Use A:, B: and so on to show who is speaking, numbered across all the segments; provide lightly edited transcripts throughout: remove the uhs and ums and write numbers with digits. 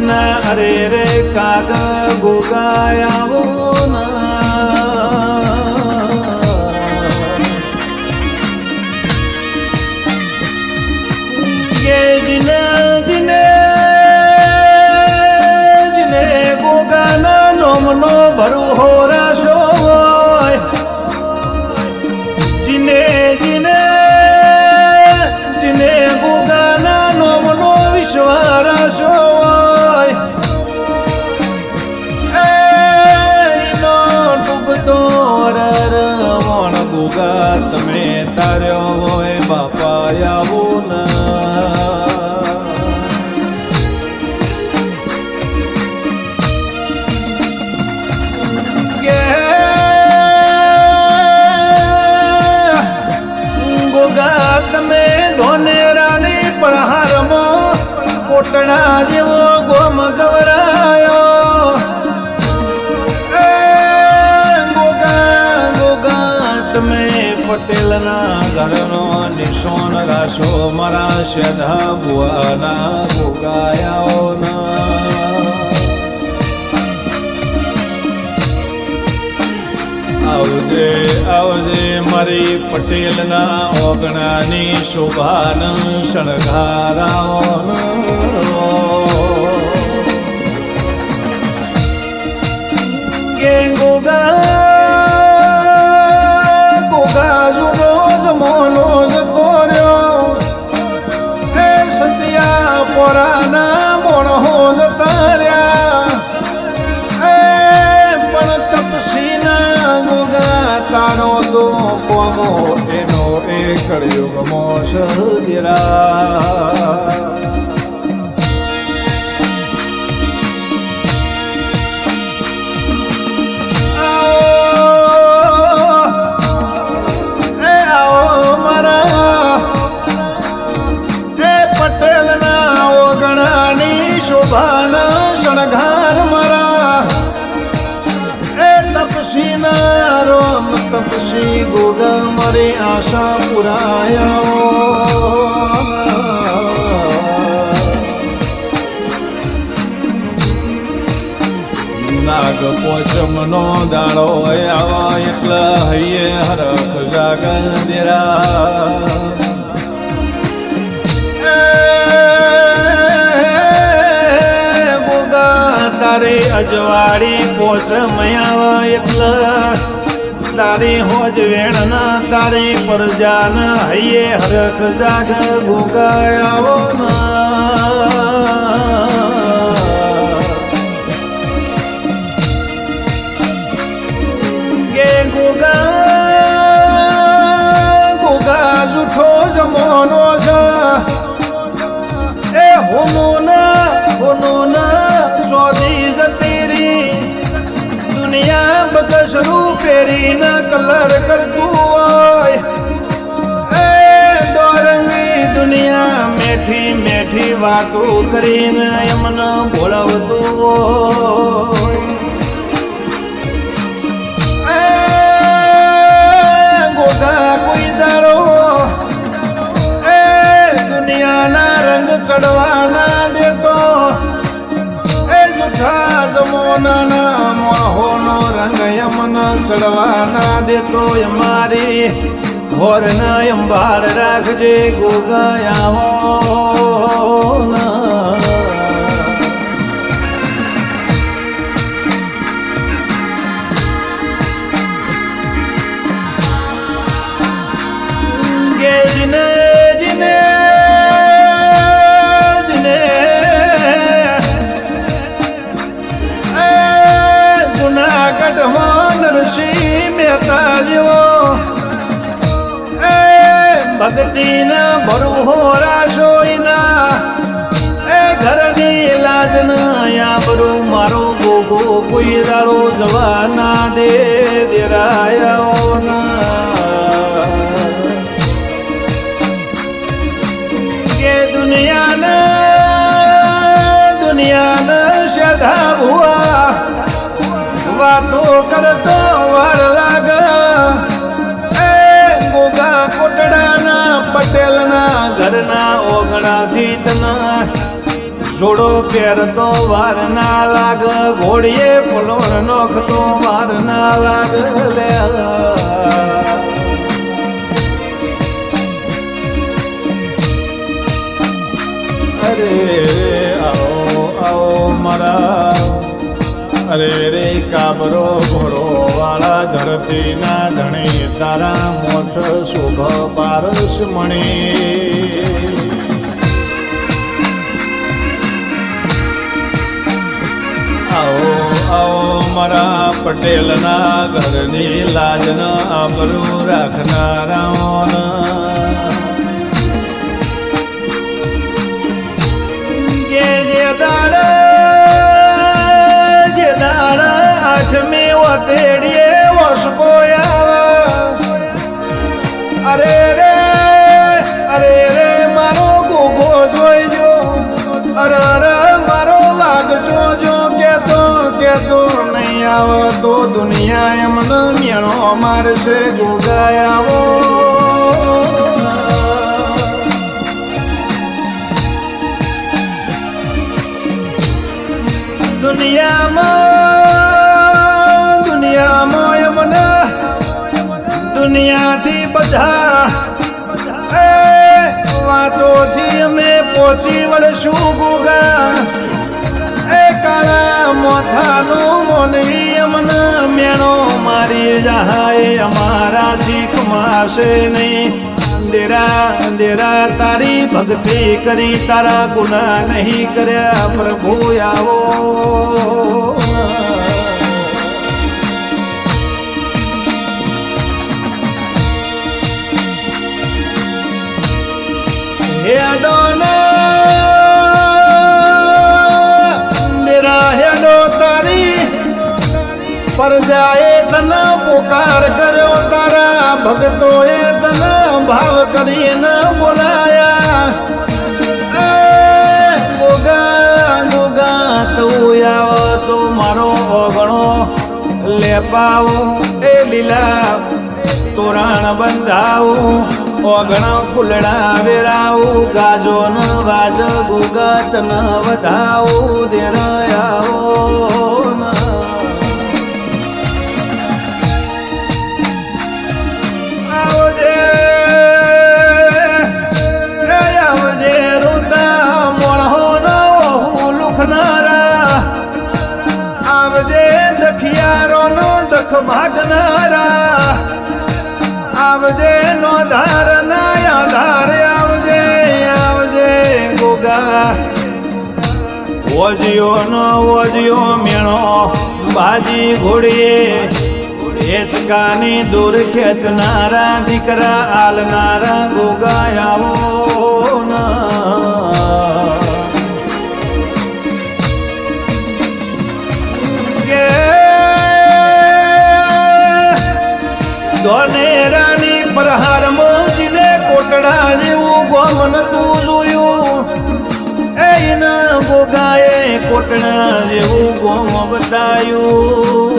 A: ના અરે રે કાગ ગોગાયાવો જીને જીને જીને ગોગાના નોમનો ભરું હોરાશો જીને જીને જીને ગોગાના નોમનો વિશ્વારાશો એનો ડૂબતો રર વણ ગોગા તમે તાર્યો હોય બાપા આવો ના તમે ધોનેરાની પ્રહારમાં કોટડા જેવો ગોમ ગવરાયો ગોગા ગોગા તમે પટેલના ઘરનો નિશોન રાશો મારા શેઢા બુઆના ગોગાયાઓ ના આવજે આવજે મારી પટેલના ઓગણાની શોભાન શણગારાઓ કે ગોગા ગોગા જુનો જમોનો જતો રહ્યો હે સતિયા પોરાના મોણો જતા રહ્યા પણ તપસીના ગોગા તારો તો કોમો એનો એ કળયુગમો સહજરા શોભાના શણગાર મારા એ તપસીના રોમ તપસી ગોગા મારી આશા પુરાયો નાગ પોચમનો દાડો આવા એટલા હૈયે હરખ જાગંદેરા તારે અજવાડી પોચ મયા એટલા તારી હોજ વેણના તારી પરજાના હૈયે હરખ જાગ ગોગાયાવો ગે ગોગા ગોગા જૂઠો જમોનો છે એ હોનો ના સોદી જતીરી દુનિયા બકસરું પહેરીને કલર કરતું હોય એ દોરંગી દુનિયા મેઠી મેઠી વાતો કરીને એમને બોલાવતું હોય ગોગા કોઈ દાડો એ દુનિયાના રંગ ચડવાના દેતો જમોના મોહોનો રંગ યમન ચડવાના દેતો અમારી હોરના અંબાર રાખજે ગોગાયાઓ ગે જીને જીને નરસિંહ મહેતા જેવો એ ભક્તિના ભરું હોરાશોઈના એ ઘરની લાજ ના બરું મારો ગોગો કોઈ દાડો જવાના દે દેરાયાઓ કે દુનિયાના શેધા ભુઆ વાતો કરતો વાર લાગ એ ગોગા કોટડાના પટેલના ઘરના ઓગણાથી તના જોડો પહેરતો વાર ના લાગ ઘોડીએ ફલોર નોખતો વાર ના લાગ લે અરે આવો આવો મારા અરે રે કાબરો ઘોડો વાળા ધરતી ના ધણી તારા મોથ શોભ પારસ મણી આવો આવો મારા પટેલના ઘરની લાજન આબરૂ રાખનારા આઠમી વટેડીએ વસકો અરે રે મારો ગોગો જોઈજો અરે મારો વાગ જોજો કેતો નહીં આવો તો દુનિયા એમને મેણો મારશે ગોગા આવો દુનિયામાં એમને દુનિયાથી બધા વાતોથી અમે પહોંચી વળશું ગોગા એ કાળા મોથાનું મોનવી અમને મેણો મારી જહાય અમારા ચીખ માશે નહીં અંધેરા તારી ભક્તિ કરી તારા ગુના નહીં કર્યા પ્રભુ આવો હેડો અંધેરા હેડો તારી પરજાએ તને પુકાર કર્યો તારા ભક્તોએ તને ભાવ કરીને બોલાયા ગોગા તું આવો તો મારો ઓગણો લેપાવું એ લીલા તોરણ બંધાવું ઓગણ ફૂલડા વેરાવું ગાજો ન વાજ ગોગા તને વધાવું દેર આવો આવજે દખિયારો નો દખ ભાગનારા આવજે નો ધાર ના આધાર આવજે ગોગા ઓજિયો મેણો બાજી ઘોડીએ હેચકાની દૂર ખેંચનારા દીકરા આલનારા ગોગા આવો ધોનેરાની પ્રહાર મોજીને કોટડા જેવું ગોમન તું જોયું એના ગોગાએ કોટડા જેવું ગોમ બતાયું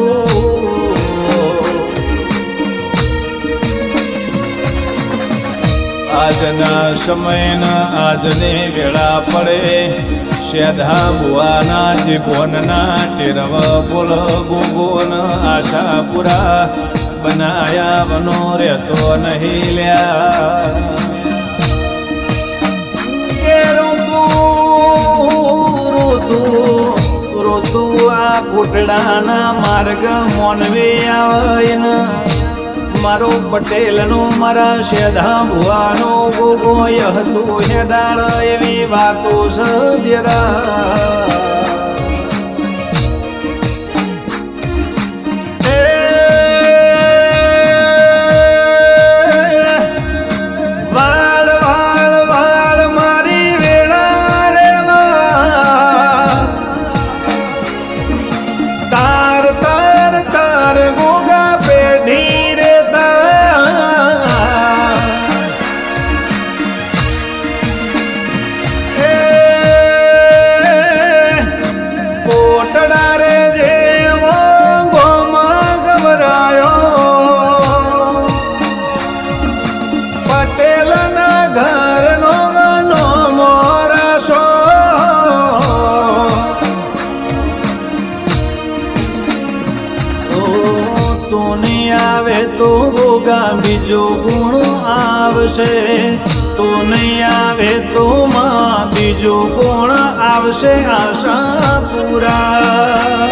A: આજના સમયના આજને વેળા પડે શેધા બુવાના જીભોનના ટેરવ બોલ ગોગોન આશાપુરા બનાયા વનો રહેતો નહીં લ્યા ઋતુ આ ઘૂંટડાના માર્ગ મોનવી આવે મારો પટેલનો મારા શેધા ભુવાનો ગોગોય હતું હેડાળ એવી વાતો સદ્યરા પટેલના આવશે, તું નહીં આવે તો માં બીજું કોણ આવશે આશા પૂરા.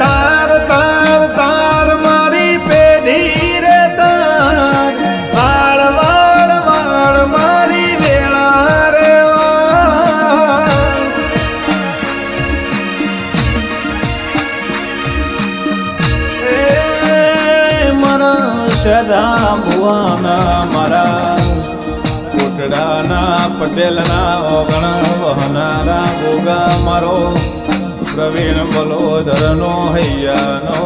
A: તાર તાર તાર મારી પેઢી રે તાર, વાળ વાળ વાળ મારી વેળા રે વાળ. મારા સદા ભુવાના મારા કોટડાના પટેલના ઓગણ વહનારા ગોગા મારો પ્રવીણ બલોદરનો હૈયાનો